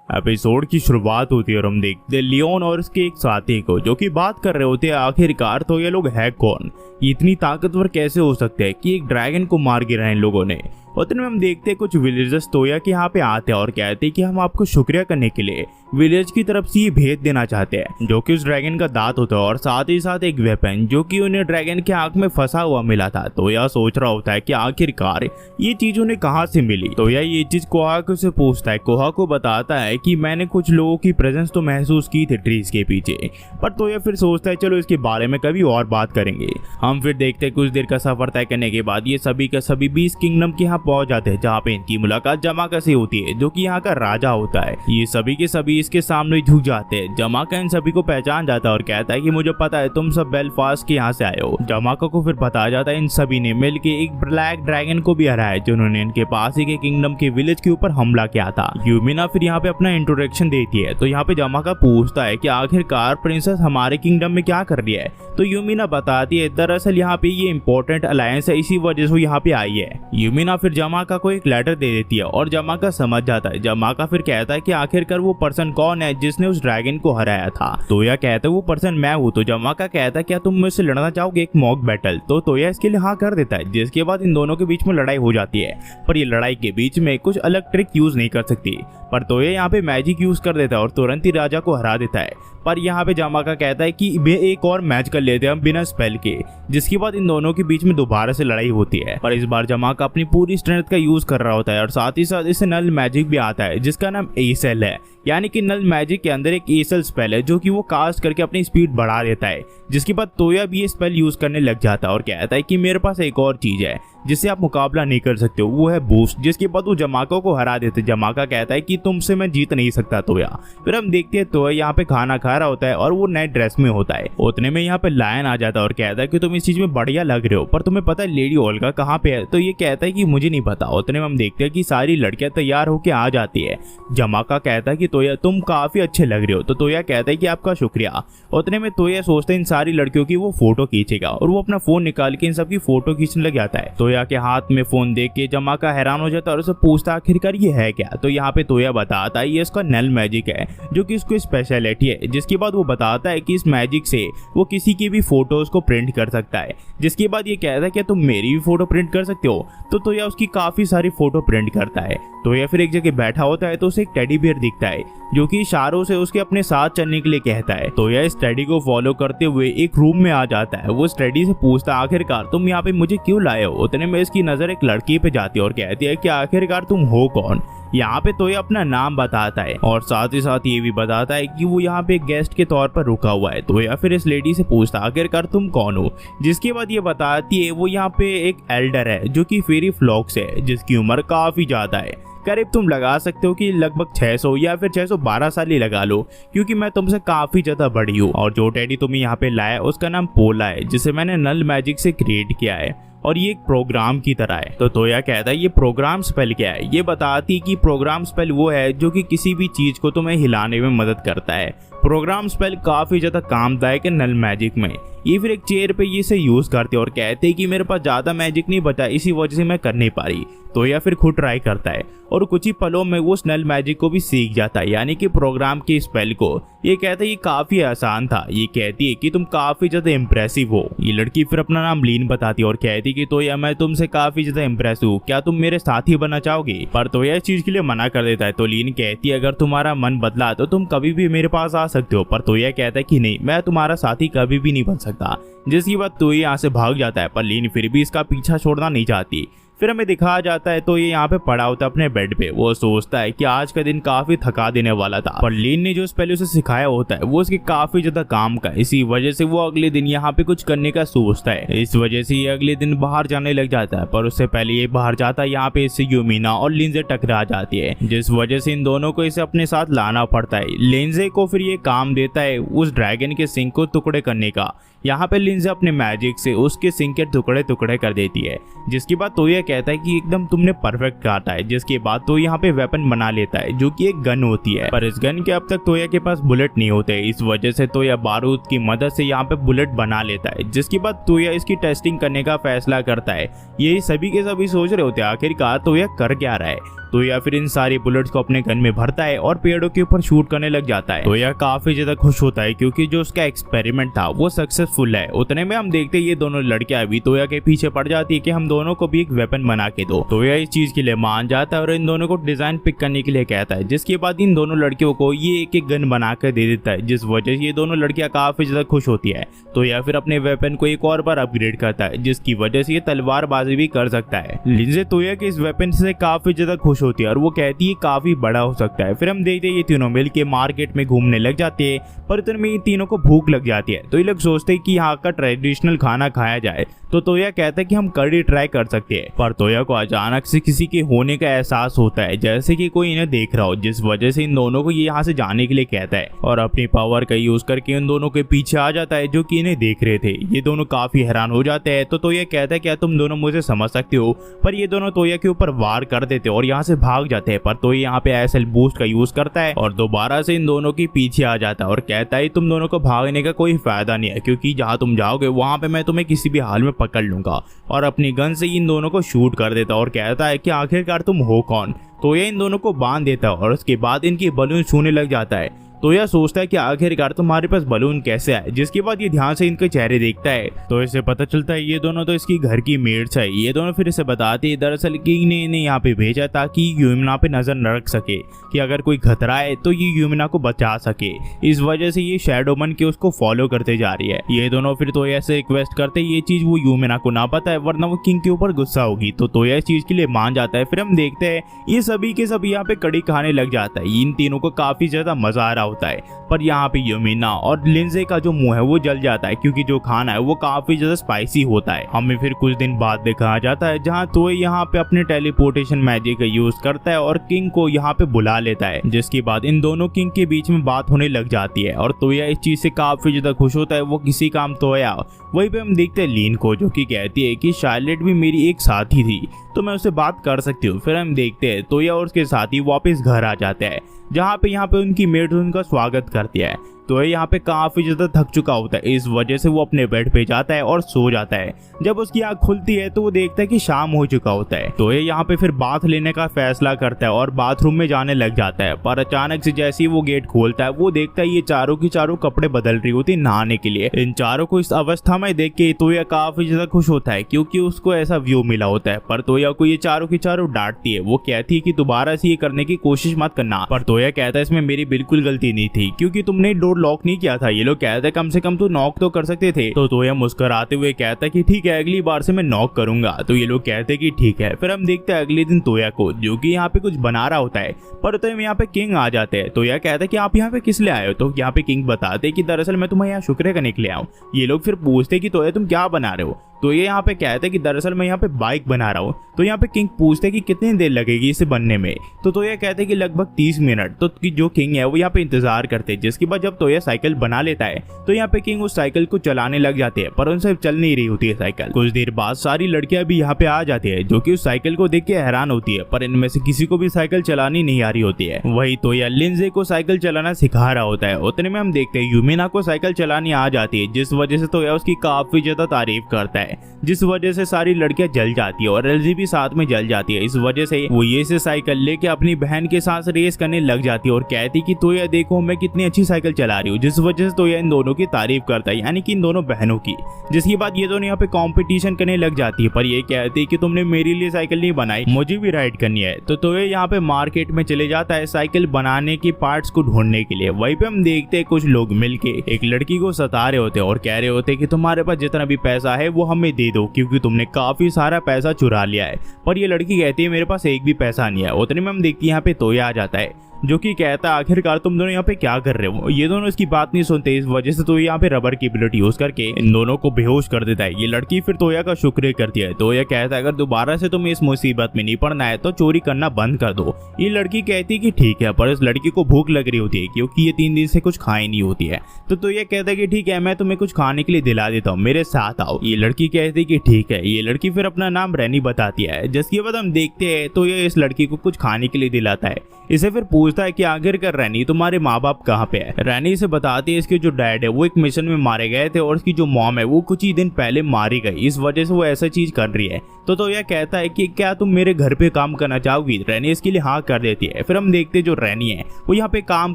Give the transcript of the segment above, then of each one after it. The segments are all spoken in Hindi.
एपिसोड की शुरुआत होती है और हम देखते हैं लियोन और उसके एक साथी को जो कि बात कर रहे होते हैं आखिरकार तो ये लोग है कौन, इतनी ताकतवर कैसे हो सकते हैं कि एक ड्रैगन को मार गिराया इन लोगों ने। उतने में हम देखते हैं कुछ विलेजर्स तोया के यहाँ पे आते हैं और कहते हैं कि हम आपको शुक्रिया करने के लिए विलेज की तरफ से ये भेद देना चाहते हैं जो कि उस ड्रैगन का दांत होता है और साथ ही साथ एक वेपन जो कि उन्हें ड्रैगन के आंख में फंसा हुआ मिला था। तो यह सोच रहा होता है कि आखिरकार ये चीज उन्हें कहाँ से मिली। तो यह ये चीज कोहा से पूछता है, कोहा को बताता है कि मैंने कुछ लोगों की प्रेजेंस तो महसूस की थी ट्रीज के पीछे, पर तो यह फिर सोचता है चलो इसके बारे में कभी और बात करेंगे। हम फिर देखते हैं कुछ देर का सफर तय करने के बाद ये सभी के सभी 20 किंगडम के यहाँ पहुंच जाते हैं जहाँ पे इनकी मुलाकात जमाका से होती है जो कि यहाँ का राजा होता है। ये सभी के सभी इसके सामने झुक जाते हैं। जमाका इन सभी को पहचान जाता है और कहता है कि मुझे पता है तुम सब बेलफास्ट के यहाँ से आए हो। जमाका को फिर बताया जाता है इन सभी ने मिलके एक ब्लैक ड्रैगन को भी हराया जिन्होंने इनके पास ही के किंगडम के विलेज के ऊपर हमला किया था। यूमिना फिर यहाँ पे अपना इंट्रोडक्शन देती है। तो यहाँ पे जमाका पूछता है कि आखिरकार प्रिंसेस हमारे किंगडम में क्या कर रही है। तो यूमिना बताती है दरअसल यहाँ पे ये इंपॉर्टेंट अलायंस है, इसी वजह से यहाँ पे आई है। यूमिना फिर जमाका को एक लेटर दे देती है और जमाका समझ जाता है। जमाका फिर कहता है कि आखिरकार वो पर्सन कौन है जिसने उस ड्रैगन को हराया था। तोया कहता है वो पर्सन मैं हूँ। तो जमाका कहता है क्या तुम मुझसे लड़ना चाहोगे एक मॉक बैटल। तो तोया इसके लिए हाँ कर देता है जिसके बाद इन दोनों के बीच में लड़ाई हो जाती है। पर ये लड़ाई के बीच में कुछ अलग ट्रिक यूज नहीं कर सकती, पर तोया यहाँ पे मैजिक यूज कर देता है और तुरंत ही राजा को हरा देता है। पर यहाँ पे जमाका कहता है कि वे एक और मैच कर लेते हैं हम बिना स्पेल के, जिसके बाद इन दोनों के बीच में दोबारा से लड़ाई होती है। पर इस बार जमाका अपनी पूरी स्ट्रेंथ का यूज कर रहा होता है और साथ ही साथ इसे नल मैजिक भी आता है जिसका नाम एसेल है। यानी कि नल मैजिक के अंदर एक एसेल स्पेल है जो कि वो कास्ट करके अपनी स्पीड बढ़ा देता है। जिसके बाद तोया भी ये स्पेल यूज करने लग जाता है और कहता है कि मेरे पास एक और चीज है जिससे आप मुकाबला नहीं कर सकते हो, वो है बूस्ट। जिसके बाद वो जमाका को हरा देते। जमाका कहता है कि तुमसे मैं जीत नहीं सकता तोया। फिर हम देखते हैं तोया यहाँ पे खाना खा रहा होता है और वो नए ड्रेस में होता है। उतने में यहाँ पे लायन आ जाता है और कहता है कि तुम इस चीज में बढ़िया लग रहे हो, पर तुम्हें पता है लेडी ओल्गा कहाँ पे है। तो ये कहता है कि मुझे नहीं पता। उतने में हम देखते हैं कि सारी लड़कियां तैयार होके आ जाती है। जमाका कहता है कि तोया तुम काफी अच्छे लग रहे हो। तो तोया कहता है कि आपका शुक्रिया। उतने में तोया सोचता है इन सारी लड़कियों की वो फोटो खींचेगा और वो अपना फोन निकाल के इन सबकी फोटो खींचने लग जाता है। तोया के हाथ में फोन देख के जमाका हैरान हो जाता है और उसे पूछता आखिरकार ये है क्या। तो यहाँ पे तोया बताता है ये इसका नल मैजिक है जो कि इसको स्पेशलिटी है। जिसके बाद वो बताता है कि इस मैजिक से वो किसी की भी फोटोज को प्रिंट कर सकता है। जिसके बाद ये कहता है कि तुम मेरी भी फोटो प्रिंट कर सकते हो। तो तोया उसकी काफी सारी फोटो प्रिंट करता है। तोया फिर एक जगह बैठा होता है तो उसे एक टेडी बियर दिखता है जो कि इशारों से उसके अपने साथ चलने के लिए कहता है। तोया इस टेडी को फॉलो करते हुए एक रूम में आ जाता है। वो इस टेडी से पूछता है आखिरकार तुम यहाँ पे मुझे क्यों लाए हो। उतने में इसकी नजर एक लड़की पे जाती है और कहती है कि आखिरकार तुम हो कौन। यहाँ पे तोया अपना नाम बताता है और साथ ही साथ ये भी बताता है कि वो यहाँ पे गेस्ट के तौर पर रुका हुआ है। तोया फिर इस लेडी से पूछता आखिरकार तुम कौन हो। जिसके बाद ये बताती है वो यहाँ पे एक एल्डर है जो कि फेरी फ्लॉक्स है जिसकी उम्र काफी ज्यादा है। करीब तुम लगा सकते हो कि लगभग 600 या फिर 612 साल ही लगा लो क्योंकि मैं तुमसे काफी ज्यादा बड़ी हूँ। और जो टेडी तुम्हें यहाँ पे लाया उसका नाम पोला है जिसे मैंने नल मैजिक से क्रिएट किया है और ये एक प्रोग्राम की तरह है। तो तोया कहता है ये प्रोग्राम स्पेल क्या है। ये बताती कि प्रोग्राम स्पेल वो है जो कि किसी भी चीज को तुम्हें हिलाने में मदद करता है। प्रोग्राम स्पेल काफी ज्यादा कामदायक है नल मैजिक में। ये फिर एक चेयर पे ये से यूज करते और कहते हैं कि मेरे पास ज्यादा मैजिक नहीं बचा इसी वजह से मैं कर नहीं पा रही। तो या फिर खुद ट्राई करता है और कुछ ही पलों में वो नल मैजिक को भी सीख जाता है यानी कि प्रोग्राम के स्पेल को। ये कहता है ये काफी आसान था। ये कहती है कि तुम काफी ज्यादा इम्प्रेसिव हो। ये लड़की फिर अपना नाम लीन बताती है और कहती कि तो या मैं तुमसे काफी ज्यादा इम्प्रेस हूँ, क्या तुम मेरे साथी बनना चाहोगे। पर तो इस चीज के लिए मना कर देता है। तो लीन कहती है अगर तुम्हारा मन बदला तो तुम कभी भी मेरे पास आ सकते हो। पर तोया कहता है कि नहीं मैं तुम्हारा साथी कभी भी नहीं बन सकता। जिसकी बात तोया यहाँ से भाग जाता है पर लीन फिर भी इसका पीछा छोड़ना नहीं चाहती। फिर हमें दिखाया जाता है तो ये यहाँ पे पड़ा होता है अपने बेड पे। वो सोचता है कि आज का दिन काफी थका देने वाला था पर लीन ने जो पहले उसे सिखाया होता है वो उसके काफी ज्यादा काम का। इसी वजह से वो अगले दिन यहाँ पे कुछ करने का सोचता है। इस वजह से ये अगले दिन बाहर जाने लग जाता है पर उससे पहले ये बाहर जाता है यहाँ पे इससे यूमिना और लिंजे टकरा जाती है जिस वजह से इन दोनों को इसे अपने साथ लाना पड़ता है। लिंजे को फिर ये काम देता है उस ड्रैगन के सिंग को टुकड़े करने का। यहाँ पे लिंजे अपने मैजिक से उसके सिंग के टुकड़े टुकड़े कर देती है। जिसके बाद तोया कहता है कि एकदम तुमने परफेक्ट काटा है। जिसके बाद तो यहाँ पे वेपन बना लेता है जो कि एक गन होती है, पर इस गन के अब तक तोया के पास बुलेट नहीं होते। इस वजह से तोया बारूद की मदद से यहाँ पे बुलेट बना लेता है। जिसके बाद तोया इसकी टेस्टिंग करने का फैसला करता है। यही सभी के सभी सोच रहे होते हैं आखिरकार तोया कर क्या रहा है। तो या फिर इन सारी बुलेट्स को अपने गन में भरता है और पेड़ों के ऊपर शूट करने लग जाता है। तो यह काफी ज्यादा खुश होता है क्योंकि जो उसका एक्सपेरिमेंट था वो सक्सेसफुल है। उतने में हम देखते हैं ये दोनों लड़कियां भी तोया के पीछे पड़ जाती है कि हम दोनों को भी एक वेपन बना के दो। तोया इस चीज के लिए मान जाता है और इन दोनों को डिजाइन पिक करने के लिए कहता है। जिसके बाद इन दोनों लड़कियों को ये एक एक गन बना कर दे देता है, जिस वजह से ये दोनों लड़कियां काफी ज्यादा खुश होती है। तो या फिर अपने वेपन को एक और बार अपग्रेड करता है, जिसकी वजह से ये तलवारबाजी भी कर सकता है। लिंजे तोया के इस वेपन से काफी ज्यादा खुश होती है और वो कहती है काफी बड़ा हो सकता है। फिर हम देखते हैं ये तीनों मिल के मार्केट में घूमने लग जाते हैं, पर इतने में ये तीनों को भूख लग जाती है। तो ये लोग सोचते हैं कि यहाँ का ट्रेडिशनल खाना खाया जाए। तो तोया कहता है कि हम कड़ी ट्राई कर सकते हैं, पर तोया को अचानक से किसी के होने का एहसास होता है, जैसे कि कोई इन्हें देख रहा हो, जिस वजह से इन दोनों को ये यहाँ से जाने के लिए कहता है और अपनी पावर का यूज करके इन दोनों के पीछे आ जाता है जो कि इन्हें देख रहे थे। ये दोनों काफी हैरान हो जाते हैं। तो तोया कहता है क्या तुम दोनों मुझे समझ सकते हो, पर ये दोनों तोया के ऊपर वार कर देते और यहाँ से भाग जाते हैं। पर तोया यहाँ पे एसएल बूस्ट का यूज करता है और दोबारा से इन दोनों के पीछे आ जाता है और कहता है तुम दोनों को भागने का कोई फायदा नहीं है, क्योंकि जहाँ तुम जाओगे वहां पे मैं तुम्हें किसी भी हाल में पकड़ लूंगा। और अपनी गन से इन दोनों को शूट कर देता और कहता है कि आखिरकार तुम हो कौन। तो ये इन दोनों को बांध देता है और उसके बाद इनकी बलून छूने लग जाता है। तो यह सोचता है कि आखिरकार तुम्हारे पास बलून कैसे आए। जिसके बाद ये ध्यान से इनके चेहरे देखता है तो इसे पता चलता है ये दोनों तो इसकी घर की मेड्स है। ये दोनों फिर इसे बताते हैं दरअसल किंग ने इन्हें यहाँ पे भेजा ताकि यूमिना पे नजर न रख सके कि अगर कोई खतरा है तो ये यूमिना को बचा सके। इस वजह से ये शैडो बन के उसको फॉलो करते जा रही है। ये दोनों फिर तो ऐसे रिक्वेस्ट करते ये चीज वो यूमिना को ना पता है, वरना वो किंग के ऊपर गुस्सा होगी। तो तोया इस चीज के लिए मान जाता है। फिर हम देखते हैं ये सभी के सब यहाँ पे कड़ी खाने लग जाता है। इन तीनों को काफी ज्यादा मजा आ रहा होता है, पर यहाँ पे यूमिना और लिंजे का जो मुंह है वो जल जाता है क्योंकि जो खाना है वो काफी ज्यादा स्पाइसी होता है। हमें फिर कुछ दिन बाद दिखाया जाता है जहाँ तो यहाँ पे अपने टेलीपोर्टेशन मैजिक का यूज करता है और किंग को यहाँ पे बुला लेता है। जिसके बाद इन दोनों किंग के बीच में बात होने लग जाती है और तोया इस चीज से काफी ज्यादा खुश होता है। वो किसी काम तोया। वहीं पे हम देखते हैं लीन को जो कि कहती है कि शार्लेट भी मेरी एक साथी थी तो मैं उससे बात कर सकती हूँ। फिर हम देखते हैं तोया और उसके साथी वापस घर आ जाते हैं जहाँ पे यहाँ पे उनकी मेड उनका स्वागत करती है। तो यहाँ पे काफी ज्यादा थक चुका होता है, इस वजह से वो अपने बेड पे जाता है और सो जाता है। जब उसकी आँख खुलती है तो वो देखता है कि शाम हो चुका होता है। तो ये यहाँ पे फिर बाथ लेने का फैसला करता है और बाथरूम में जाने लग जाता है। पर अचानक से जैसे ही वो गेट खोलता है वो देखता है ये चारों की चारों कपड़े बदल रही होती है नहाने के लिए। इन चारों को इस अवस्था में देख के तोया काफी ज्यादा खुश होता है क्योंकि उसको ऐसा व्यू मिला होता है। पर तोया को ये चारों की चारों डांटती है। वो कहती है कि दोबारा से ये करने की कोशिश मत करना। पर तोया कहता है इसमें मेरी बिल्कुल गलती नहीं थी क्योंकि तुमने डोर लॉक नहीं किया था। ये लोग कहते हैं कम से कम तो नॉक तो कर सकते थे। तो तोया मुस्कुराते हुए कहता है कि ठीक है अगली बार से मैं नॉक करूंगा। तो ये लोग कहते हैं कि ठीक है। फिर हम देखते हैं अगले दिन तोया को जो कि यहाँ पे कुछ बना रहा होता है, पर तो यहाँ पे किंग आ जाते हैं। तोया कहता है कि आप यहाँ पे किस लिए आए हो। तो यहाँ पे किंग बताते हैं कि दरअसल मैं तुम्हें यहाँ शुक्रिया करने के लिए आऊँ। ये लोग फिर पूछते हैं कि तोया तुम क्या बना रहे हो। तो ये यहाँ पे कहते हैं कि दरअसल मैं यहाँ पे बाइक बना रहा हूँ। तो यहाँ पे किंग पूछते हैं कि कितनी देर लगेगी इसे बनने में। तो ये कहते हैं कि लगभग 30 मिनट। तो जो किंग है वो यहाँ पे इंतजार करते हैं। जिसके बाद जब तोया साइकिल बना लेता है तो यहाँ पे किंग उस साइकिल को चलाने लग जाते हैं, पर उनसे चल नहीं रही होती है साइकिल। कुछ देर बाद सारी लड़कियां भी यहाँ पे आ जाती है जो कि उस साइकिल को देख के हैरान होती है, पर इनमें से किसी को भी साइकिल चलानी नहीं आ रही होती है। वही तोया लिंजे को साइकिल चलाना सिखा रहा होता है। उतने में हम देखते हैं यूमिना को साइकिल चलानी आ जाती है, जिस वजह से तोया उसकी काफी ज्यादा तारीफ करता है, जिस वजह से सारी लड़कियां जल जाती है और एलजी भी साथ में जल जाती है। इस वजह से वो ये से साइकिल लेके अपनी बहन के साथ रेस करने लग जाती है और कहती कि तोया देखो मैं कितनी अच्छी साइकिल चला रही हूँ, जिस वजह से तोया इन दोनों की तारीफ करता है, यानी कि इन दोनों बहनों की। जिसके बाद ये दोनों यहाँ पे कंपटीशन करने लग जाती है, पर ये कहती है कि तुमने मेरे लिए साइकिल नहीं बनाई, मुझे भी राइड करनी है। तो तोया यहाँ पे मार्केट में चले जाता है साइकिल बनाने के पार्ट्स को ढूंढने के लिए। वहीं पे हम देखते हैं कुछ लोग मिलके एक लड़की को सता रहे होते हैं और कह रहे होते हैं कि तुम्हारे पास जितना भी पैसा है वो हमें दे दो क्योंकि तुमने काफी सारा पैसा चुरा लिया है। पर ये लड़की कहती है मेरे पास एक भी पैसा नहीं है। उतने में हम देखते हैं यहाँ पे तोया आ जाता है। जो कि कहता है आखिरकार तुम दोनों यहाँ पे क्या कर रहे हो। ये दोनों इसकी बात नहीं सुनते, इस वजह से तो यहाँ पे रबर की बुलेट यूज करके इन दोनों को बेहोश कर देता है। ये लड़की फिर तोया का शुक्रिया करती है। तोया कहता है अगर दोबारा से तुम्हें इस मुसीबत में नहीं पड़ना है तो चोरी करना बंद कर दो। ये लड़की कहती है कि ठीक है, पर इस लड़की को भूख लग रही होती है क्योंकि ये 3 दिन से कुछ खाई नहीं होती है। तो ये कहता है कि ठीक है, मैं तुम्हें कुछ खाने के लिए दिला देता हूँ, मेरे साथ आओ। ये लड़की कहती है कि ठीक है। ये लड़की फिर अपना नाम रैनी बताती है, जिसके बाद हम देखते हैं तो ये इस लड़की को कुछ खाने के लिए दिलाता है। इसे फिर पूछता है कि आखिरकार रैनी तुम्हारे माँ बाप कहाँ पे है। रैनी इसे बताती है इसके जो डैड है वो एक मिशन में मारे गए थे और इसकी जो मॉम है वो कुछ ही दिन पहले मारी गई, इस वजह से वो ऐसा चीज कर रही है। तो यह कहता है कि क्या तुम मेरे घर पे काम करना चाहोगी। रैनी इसके लिए हाँ कर देती है। फिर हम देखते जो रैनी है वो यहाँ पे काम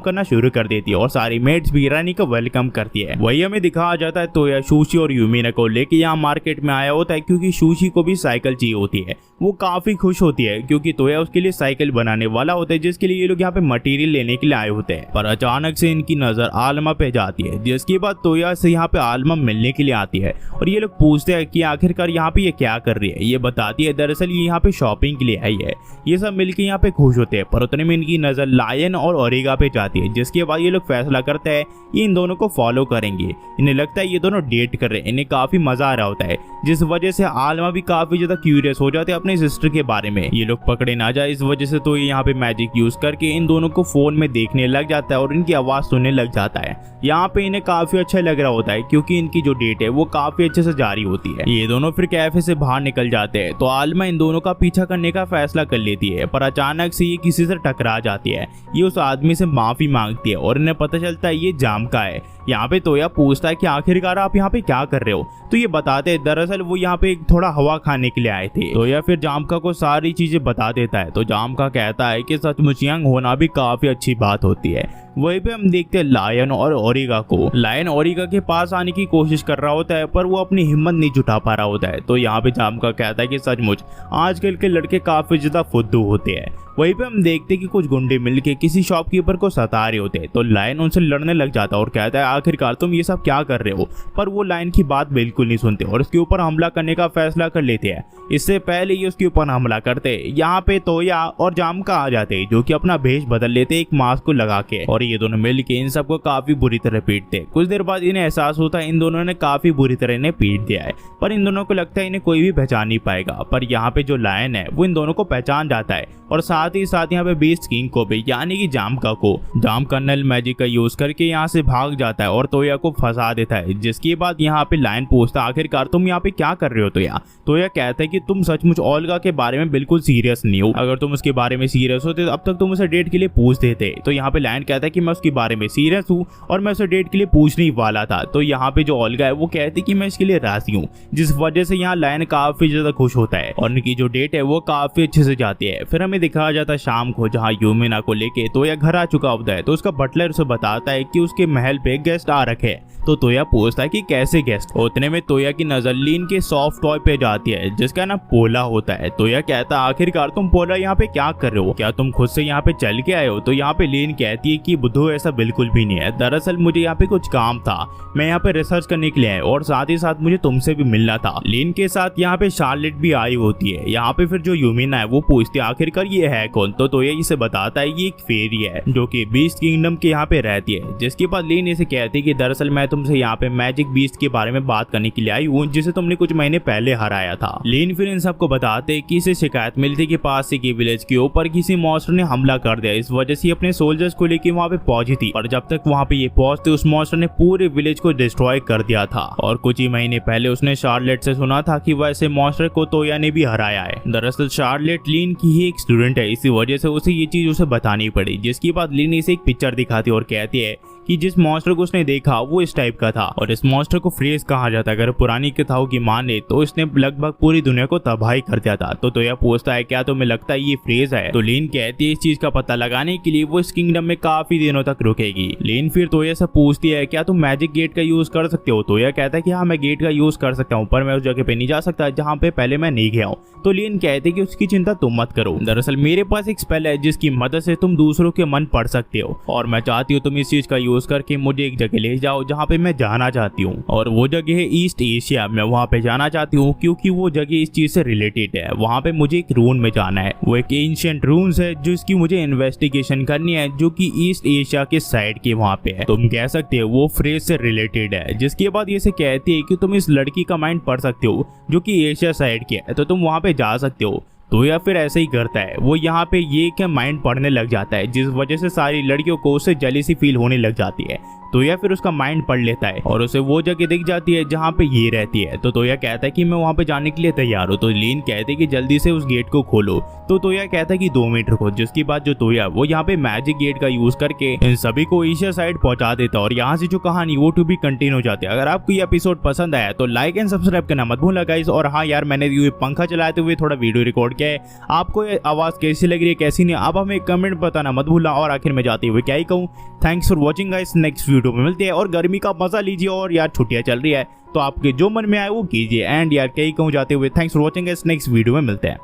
करना शुरू कर देती है और सारी मेट्स भी रैनी का वेलकम करती है। वही हमें दिखाया जाता है तो यह सुशी और यूमिना को लेके यहाँ मार्केट में आया होता है क्योंकि सुशी को भी साइकिल चाहिए होती है। वो काफी खुश होती है क्योंकि तोया उसके लिए साइकिल बनाने वाला होता है, जिसके लिए ये लोग यहाँ पे मटेरियल लेने के लिए आए होते हैं। पर अचानक से इनकी नजर आलमा पे जाती है, जिसके बाद तोया से यहाँ पे आलमा मिलने के लिए आती है और ये लोग पूछते हैं कि आखिरकार यहाँ पे ये क्या कर रही है। ये बताती है दरअसल ये यहाँ पे शॉपिंग के लिए आई है। ये सब मिलकर यहाँ पे खुश होते हैं, पर उतने में इनकी नजर लायन और ओरिगा पे जाती है, जिसके बाद ये लोग फैसला करते हैं ये इन दोनों को फॉलो करेंगे। इन्हें लगता है ये दोनों डेट कर रहे हैं, इन्हें काफी मजा आ रहा होता है, जिस वजह से आलमा भी काफी ज्यादा क्यूरियस हो जाते हैं अपने सिस्टर के बारे में। ये लोग पकड़े ना जाए इस वजह से तो ये यहाँ पे मैजिक यूज करके इन दोनों को फोन में देखने लग जाता है और इनकी आवाज सुनने लग जाता है। यहाँ पे इन्हें काफी अच्छा लग रहा होता है क्योंकि इनकी जो डेट है वो काफी अच्छे से जारी होती है। ये दोनों फिर कैफे से बाहर निकल जाते हैं तो आलमा इन दोनों का पीछा करने का फैसला कर लेती है, पर अचानक से ये किसी से टकरा जाती है। ये उस आदमी से माफी मांगती है और इन्हें पता चलता है ये जाम का है। यहाँ पे तोया पूछता है कि आखिरकार आप यहाँ पे क्या कर रहे हो। तो ये बताते हैं दरअसल वो यहाँ पे थोड़ा हवा खाने के लिए आए थे। तोया फिर जामका को सारी चीजें बता देता है। तो जामका कहता है कि सचमुच यंग होना भी काफी अच्छी बात होती है। वहीं पे हम देखते हैं लायन और ओरिगा को। लायन ओरिगा के पास आने की कोशिश कर रहा होता है पर वो अपनी हिम्मत नहीं जुटा पा रहा होता है। तो यहाँ पे जामका कहता है कि सचमुच आजकल के लड़के काफी ज्यादा फुद्दू होते हैं। वहीं पे हम देखते हैं कि कुछ गुंडे मिलके किसी शॉपकीपर को सता रहे होते हैं। तो लायन उनसे लड़ने लग जाता है और कहता है आखिरकार तुम ये सब क्या कर रहे हो। पर वो लायन की बात बिल्कुल नहीं सुनते और उसके ऊपर हमला करने का फैसला कर लेते हैं। इससे पहले ये उसके ऊपर हमला करते यहाँ पे तोया और जामका आ जाते हैं, जो कि अपना भेष बदल लेते एक मास्क को लगा के, और ये दोनों मिलके इन सबको काफी बुरी तरह पीटते। कुछ देर बाद इन्हें एहसास होता है इन दोनों ने काफी बुरी तरह इन्हें पीट दिया है, पर इन दोनों को लगता है इन्हें कोई भी पहचान नहीं पाएगा। पर यहाँ पे जो लायन है वो इन दोनों को पहचान जाता है और साथ ही साथ यहाँ पे बीस्ट किंग को भी, यानी कि जामका को। जामका नल मैजिक का यूज करके यहाँ से भाग जाता है और तोया को फंसा देता है, जिसके बाद यहाँ पे लायन पूछता है आखिरकार तुम यहाँ पे क्या कर रहे हो। तोया कहता है कि तुम सचमुच ओल्गा के बारे में बिल्कुल सीरियस नहीं हो। अगर तुम उसके बारे में सीरियस होते तो अब तक तुम उसे डेट के लिए पूछ देते। तो यहाँ पे लायन कहता है कि मैं उसके बारे में सीरियस हूँ और मैं उसे डेट के लिए पूछने ही वाला था। तो यहाँ पे जो ओल्गा है वो कहती है कि मैं इसके लिए राजी हूँ, जिस वजह से यहाँ लायन काफी ज्यादा खुश होता है और उनकी जो डेट है वो काफी अच्छे से जाती है। फिर हमें दिखाया जाता है शाम को, जहाँ यूमिना को लेके तोया घर आ चुका होता है। तो उसका बटलर उसे बताता है कि उसके महल पे गेस्ट आ रखे हैं। तो तोया पूछता है कि कैसे गेस्ट। उतने में तोया की नजर लीन के सॉफ्ट टॉय पे जाती है, जिसका नाम पोला होता है। तोया कहता है आखिरकार तुम पोला यहाँ पे क्या कर रहे हो, क्या तुम खुद से यहाँ पे चल के आए हो। तो यहाँ पे लीन कहती है कि बुद्धू ऐसा बिल्कुल भी नहीं है, दरअसल मुझे यहाँ पे कुछ काम था, मैं यहाँ पे रिसर्च करने के लिए आया और साथ ही साथ मुझे तुमसे भी मिलना था। लीन के साथ यहाँ पे शार्लेट भी आई होती है। यहाँ पे फिर जो यूमिना है वो पूछती है आखिरकार ये है कौन। तो तोया इसे बताता है ये एक फेरी है जो कि बीस्ट किंगडम के यहाँ पे रहती है, जिसके बाद लीन इसे कहती है कि दरअसल मैं तुमसे यहाँ पे मैजिक बीस्ट के बारे में बात करने के लिए आई हूँ, जिसे तुमने कुछ महीने पहले हराया था। लीन फिर इन सबको बताते कि इसे शिकायत मिलती कि पास से की विलेज के ऊपर किसी मॉन्स्टर ने हमला कर दिया, इस वजह से अपने सोल्जर्स को लेकर वहाँ पे पहुंची थी और जब तक वहाँ पे ये पहुंचते उस मॉन्स्टर ने पूरे विलेज को डिस्ट्रॉय कर दिया था। और कुछ ही महीने पहले उसने शार्लेट से सुना था कि वैसे मॉन्स्टर को तोया ने भी हराया है। दरअसल शार्लेट लीन की ही एक स्टूडेंट है, इसी वजह से उसे ये चीज उसे बतानी पड़ी, जिसके बाद लीन इसे एक पिक्चर दिखाती और कहती है कि जिस मॉन्स्टर को उसने देखा वो इस टाइप का था और इस मॉन्स्टर को फ्रेज कहा जाता है। अगर पुरानी कथाओं की माने तो इसने लगभग पूरी दुनिया को तबाही कर दिया था। तो यह पूछता है क्या तुम्हें लगता है ये फ्रेज है। तो लीन कहती है इस चीज का पता लगाने के लिए वो इस किंगडम में काफी दिनों तक रुकेगी। लीन फिर तोया से पूछती है क्या तुम मैजिक गेट का यूज कर सकते हो। तो यह कहता है कि हाँ मैं गेट का यूज कर सकता हूँ, पर मैं उस जगह पे नहीं जा सकता जहाँ पे पहले मैं नहीं गया हूँ। तो लीन कहती है कि उसकी चिंता तुम मत करो। दरअसल दरअसल मेरे पास एक स्पेल है जिसकी मदद से तुम दूसरों के मन पढ़ सकते हो, और मैं चाहती हूँ तुम इस चीज का यूज करके मुझे एक जगह ले जाओ जहाँ पे मैं जाना चाहती हूँ, और वो जगह है ईस्ट एशिया। मैं वहाँ पे जाना चाहती हूँ क्योंकि वो जगह इस चीज से रिलेटेड है। वहाँ पे मुझे एक रून में जाना है, वो एक एंशिएंट रून्स है जिसकी मुझे इन्वेस्टिगेशन करनी है, जो कि ईस्ट एशिया के साइड के वहाँ पे है। तुम कह सकते हो वो फ्रेज से रिलेटेड है, जिसके बाद ये से कहती है कि तुम इस लड़की का माइंड पढ़ सकते हो जो कि एशिया साइड की है, तो तुम वहाँ पे जा सकते हो। तो या फिर ऐसे ही करता है वो, यहाँ पे ये क्या माइंड पढ़ने लग जाता है, जिस वजह से सारी लड़कियों को उससे जेलिसी फील होने लग जाती है। तो या फिर उसका माइंड पढ़ लेता है और उसे वो जगह दिख जाती है जहाँ पे ये रहती है। तो तोया कहता है कि मैं वहाँ पे जाने के लिए तैयार हूँ। तो लीन कहते है कि जल्दी से उस गेट को खोलो। तो तोया कहता है कि 2 मिनट रुको, जिसके बाद जो तोया वो यहाँ पे मैजिक गेट का यूज करके इन सभी को एशिया साइड पहुंचा देता है, और यहाँ से जो कहानी वो टू बी कंटिन्यू हो जाती है। अगर आपको ये एपिसोड पसंद आया तो लाइक एंड सब्सक्राइब करना मत भूलना गाइस। और हाँ यार, मैंने ये पंखा चलाते हुए थोड़ा वीडियो रिकॉर्ड किया है, आपको ये आवाज कैसी लग रही है कैसी नहीं, आप हमें कमेंट बताना मत भूलना। और आखिर में जाते हुए क्या ही कहूँ, thanks for watching guys. Next video में मिलते हैं, और गर्मी का मजा लीजिए। और यार छुट्टियां चल रही है तो आपके जो मन में आए वो कीजिए। एंड यार क्या ही कहूँ जाते हुए, thanks for watching guys, next video में मिलते हैं।